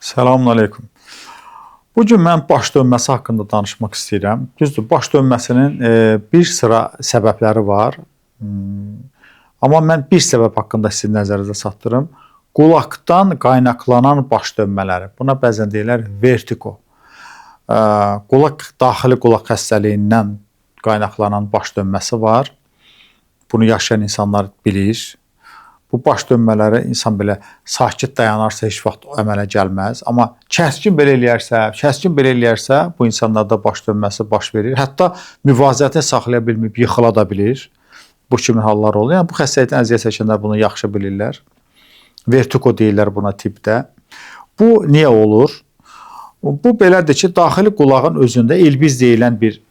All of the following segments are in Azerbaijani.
Selamünaleyküm. Bugün mən baş dönməsi haqqında danışmaq istəyirəm. Düzdür, baş dönməsinin bir sıra səbəbləri var. Amma mən bir səbəb haqqında sizin nəzərinizə çatdırım. Qulaqdan qaynaqlanan baş dönmələri. Buna bəzən deyirlər vertigo. Daxili qulaq xəstəliyindən qaynaqlanan baş dönməsi var. Bunu yaşayan insanlar bilir. Bu baş dönmələri insan belə sakit dayanarsa heç vaxt əmələ gəlməz. Amma kəskin belə eləyərsə, bu insanlarda baş dönməsi baş verir. Hətta müvazinətini saxlaya bilməyib yıxıla da bilir. Bu kimi hallar olur. Yəni bu xəstəlikdən əziyyət çəkənlər bunu yaxşı bilirlər. Vertigo deyirlər buna tibbdə. Bu niyə olur? Bu belədir ki, daxili qulağın özündə ilbiz deyilən bir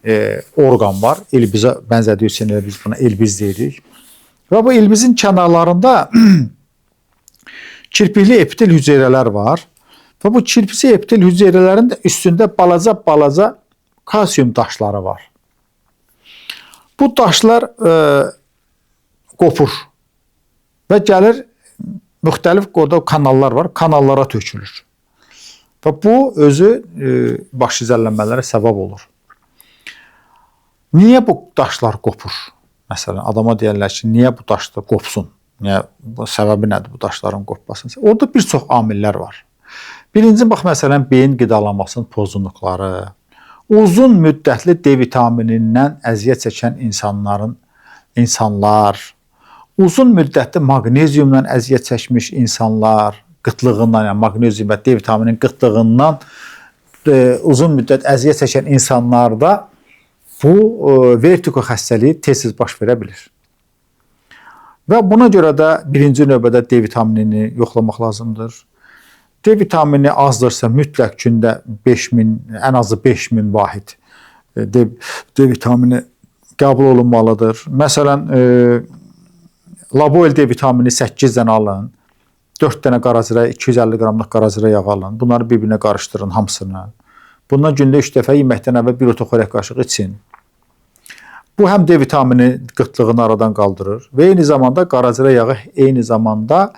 orqan var. İlbizə bənzədiyi üçün biz buna ilbiz deyirik. Və bu ilbizin kənarlarında kirpikli epitel hüceyrələr var. Və bu kirpikli epitel hüceyrələrin də üstündə balaca kalsium daşları var. Bu daşlar qopur və gəlir müxtəlif kanallar var, kanallara tökülür. Və bu özü baş gicəllənmələrə səbəb olur. Niyə bu daşlar qopur? Məsələn, adama deyərlər ki, niyə bu daşlar qopsun? Səbəbi nədir bu daşların qopmasının? Orada bir çox amillər var. Birinci, bax, məsələn, beyin qidalanmasının pozğunluqları, uzun müddətli D vitaminindən əziyyət çəkən insanlar, uzun müddətli maqneziumdan əziyyət çəkmiş insanlar, qıtlığından, yəni maqnezium və D vitaminin qıtlığından uzun müddət əziyyət çəkən insanlarda bu vertigo xəstəliyi tez-tez baş verə bilir. Və buna görə də birinci növbədə D vitaminini yoxlamaq lazımdır. D vitamini azdırsa mütləq gündə 5000, ən azı 5000 vahid D vitamini qəbul olunmalıdır. Məsələn, Laboil D vitamini 8 dənə alın, 4 dənə qaracıra, 250 qramlıq qaracıra yağ alın. Bunları bir-birinə qarışdırın hamısını. Bundan gündə 3 dəfə yeməkdən əvvəl 1 otu xörək qaşığı için. Bu həm D vitamini qıtlığını aradan qaldırır və eyni zamanda qaracıra yağı eyni zamanda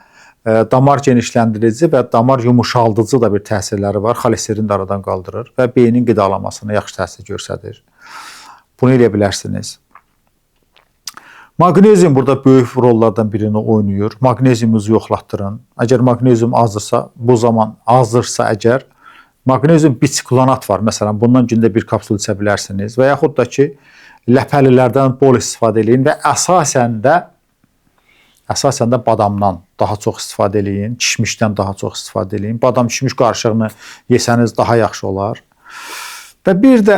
damar genişləndirici və damar yumuşaldıcı da bir təsirləri var. Xolesterini də aradan qaldırır və beynin qidalanmasına yaxşı təsir göstərir. Bunu eləyə bilərsiniz. Maqnezium burada böyük rollardan birini oynayır. Maqneziumunuzu yoxlatdırın. Əgər maqnezium azdırsa, bu zaman azdırsa əgər, maqnezium bisiklonat var. Məsələn, bundan gündə bir kapsul içə bilərsiniz və yaxud da ki, ləpəlilərdən bol istifadə edin və əsasən də badamdan daha çox istifadə edin, kişmişdən daha çox istifadə edin. Badam kişmiş qarışığını yesəniz daha yaxşı olar. Və bir də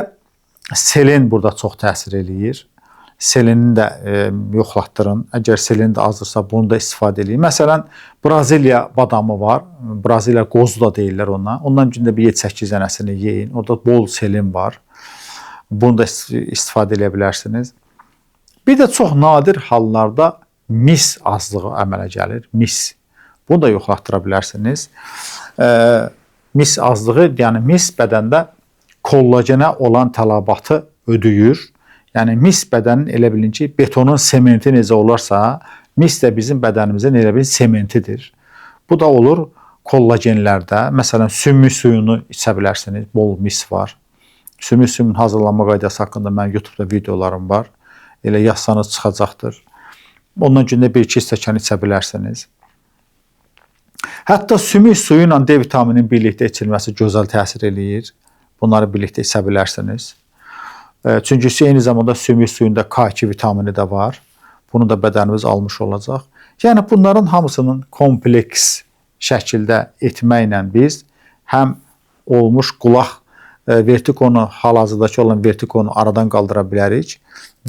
selen burada çox təsir eləyir. Seleni də yoxlatdırın. Əgər selen də azdırsa, bunu da istifadə edin. Məsələn, Braziliya badamı var. Braziliya qozu da deyirlər ona. Ondan gündə bir 7-8 dənəsini yeyin. Orada bol selen var. Bunu da istifadə edə bilərsiniz. Bir də çox nadir hallarda mis azlığı əmələ gəlir. Mis. Bunu da yoxlatdıra bilərsiniz. Mis azlığı, yəni mis bədəndə kollagenə olan tələbatı ödəyir. Yəni mis bədənin elə bilin ki, betonun sementi necə olarsa, mis də bizim bədənimizin elə bilin sementidir. Bu da olur kollagenlərdə. Məsələn, sümük suyunu içə bilərsiniz. Bol mis var. Sümük suyunun hazırlanma qaydası haqqında mənim YouTube'da videolarım var. Elə yazsanız çıxacaqdır. Ondan gündə 1-2 stəkan içə bilərsiniz. Hətta sümük suyu ilə D vitaminin birlikdə içilməsi gözəl təsir eləyir. Bunları birlikdə içə bilərsiniz. Çünki eyni zamanda sümük suyunda K2 vitamini də var. Bunu da bədənimiz almış olacaq. Yəni bunların hamısının kompleks şəkildə etməklə biz həm olmuş qulaq vertigonu, hal-hazırdakı olan vertigonu aradan qaldıra bilərik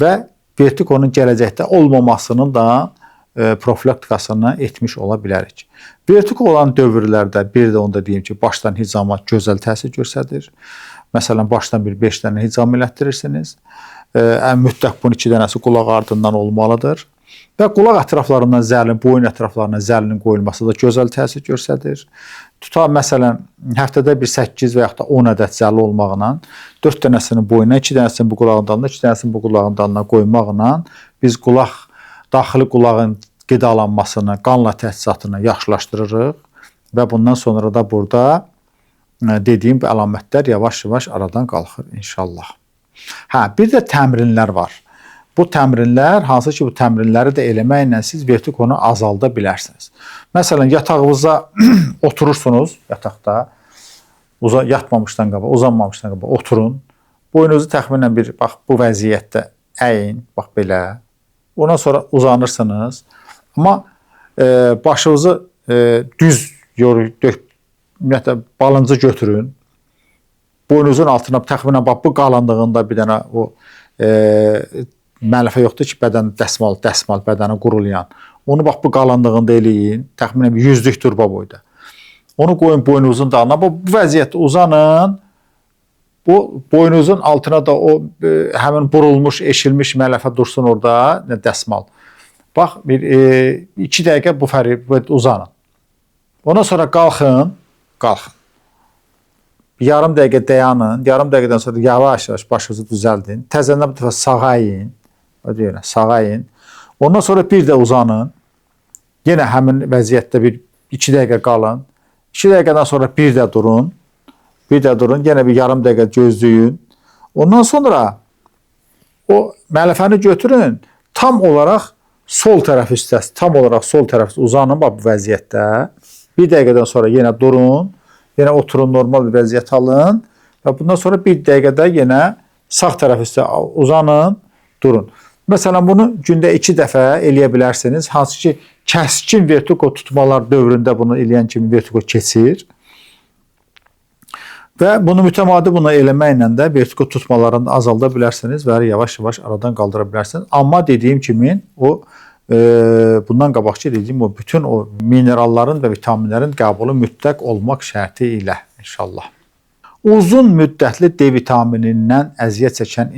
və vertigonun gələcəkdə olmamasının da profilaktikasını etmiş ola bilərik. Vertigo olan dövrlərdə bir də onu da deyim ki, başdan hicama gözəl təsir göstərir. Məsələn, başdan bir 5 dənə hicam elətdirirsiniz. Mütləq bunun 2 dənəsi qulaq ardından olmalıdır. Və qulaq ətraflarından zərlin, boyun ətraflarına zərlinin qoyulması da gözəl təsir göstərir. Tutar, məsələn, həftədə bir 8 və yaxud da 10 ədəd zərli olmaqla 4 dənəsinin boyuna, 2 dənəsinin bu qulağın dalına, 2 dənəsinin bu qulağın dalına qoymaqla biz daxili qulağın qidalanmasını, qanla təchizatını yaxşılaşdırırıq və bundan sonra da burada dediyim bu əlamətlər yavaş-yavaş aradan qalxır inşallah. Bir də təmrinlər var. Bu təmrinlər, hansı ki bu təmrinləri də eləməklə siz vertikonu azalda bilərsiniz. Məsələn, yatağınıza oturursunuz, yataqda, yatmamışdan qabaq, uzanmamışdan qabaq oturun. Boynunuzu təxminən bax, bu vəziyyətdə əyin, bax belə. Ondan sonra uzanırsınız. Amma başınızı düz ümumiyyətlə balıncı götürün. Boynunuzun altına təxminən bax, bu qalınlığında bir dənə o məlifə yoxdur ki, bədən dəsmal bədəni qurulayan. Onu bax, bu qalınlığında eləyin. Təxminən 100-lük turba boyda. Onu qoyun boynunuzun dalına. Bu vəziyyətdə uzanın. Bu boynunuzun altına da o həmin burulmuş, eşilmiş məlifə dursun orada, dəsmal. Bax, 2 dəqiqə bu uzanın. Ondan sonra qalxın. Yarım dəqiqə dayanın. Yarım dəqiqədən sonra yavaş-yavaş başınızı düzəldin. Təzədən bir dəfə sağa in. Sağa in. Ondan sonra bir də uzanın. Yenə həmin vəziyyətdə 2 dəqiqə qalın. 2 dəqiqədən sonra bir də durun. Yenə bir yarım dəqiqə gözləyin. Ondan sonra o məlifəni götürün. Tam olaraq sol tərəf üstəsi, tam olaraq sol tərəf uzanın bu vəziyyətdə. Bir dəqiqədən sonra yenə durun. Yenə oturun, normal bir vəziyyət alın. Və bundan sonra bir dəqiqədə yenə sağ tərəf üstə uzanın, durun. Məsələn, bunu gündə 2 dəfə eləyə bilərsiniz. Hansı ki, kəskin vertigo tutmalar dövründə bunu eləyən kimi vertigo keçir. Və bunu mütəmadi eləməklə də vertigo tutmalarını azalda bilərsiniz və yavaş-yavaş aradan qaldıra bilərsiniz. Amma dediyim kimi, bundan qabaqçı dediyim bütün o mineralların və vitaminlərin qəbulu mütləq olmaq şərti ilə inşallah. Uzun müddətli D vitaminindən əziyyət çəkən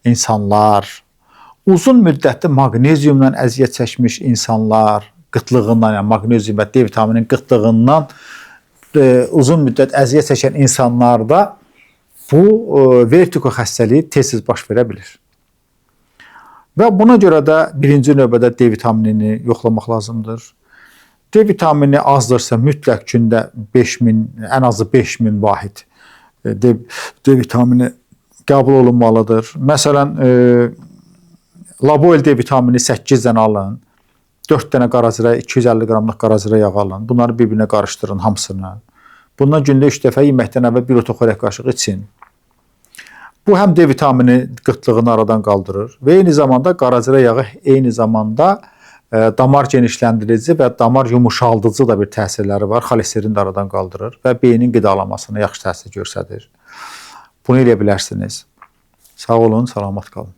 insanlar, uzun müddətli maqneziumdan əziyyət çəkmiş insanlar, qıtlığından, yəni maqnezium və D vitaminin qıtlığından uzun müddət əziyyət çəkən insanlarda bu vertigo xəstəliyi tez-tez baş verə bilir. Və buna görə də birinci növbədə D vitaminini yoxlamaq lazımdır. D vitamini azdırsa mütləq gündə 5000, ən azı 5000 vahid D vitamini qəbul olunmalıdır. Məsələn, Laboil D vitamini 8 dənə alın. 4 dənə qarazirə, 250 qramlıq qarazirə yağ alın. Bunları bir-birinə qarışdırın hamısını. Bundan gündə 3 dəfə yeməkdən əvvəl 1 otu xörək qaşığı için. Bu həm D vitamini qıtlığını aradan qaldırır və eyni zamanda qarazirə yağı eyni zamanda damar genişləndirici və damar yumuşaldıcı da bir təsirləri var. Xolesterini də aradan qaldırır və beynin qidalanmasına yaxşı təsir göstərir. Bunu eləyə bilərsiniz. Sağ olun, salamat qalın.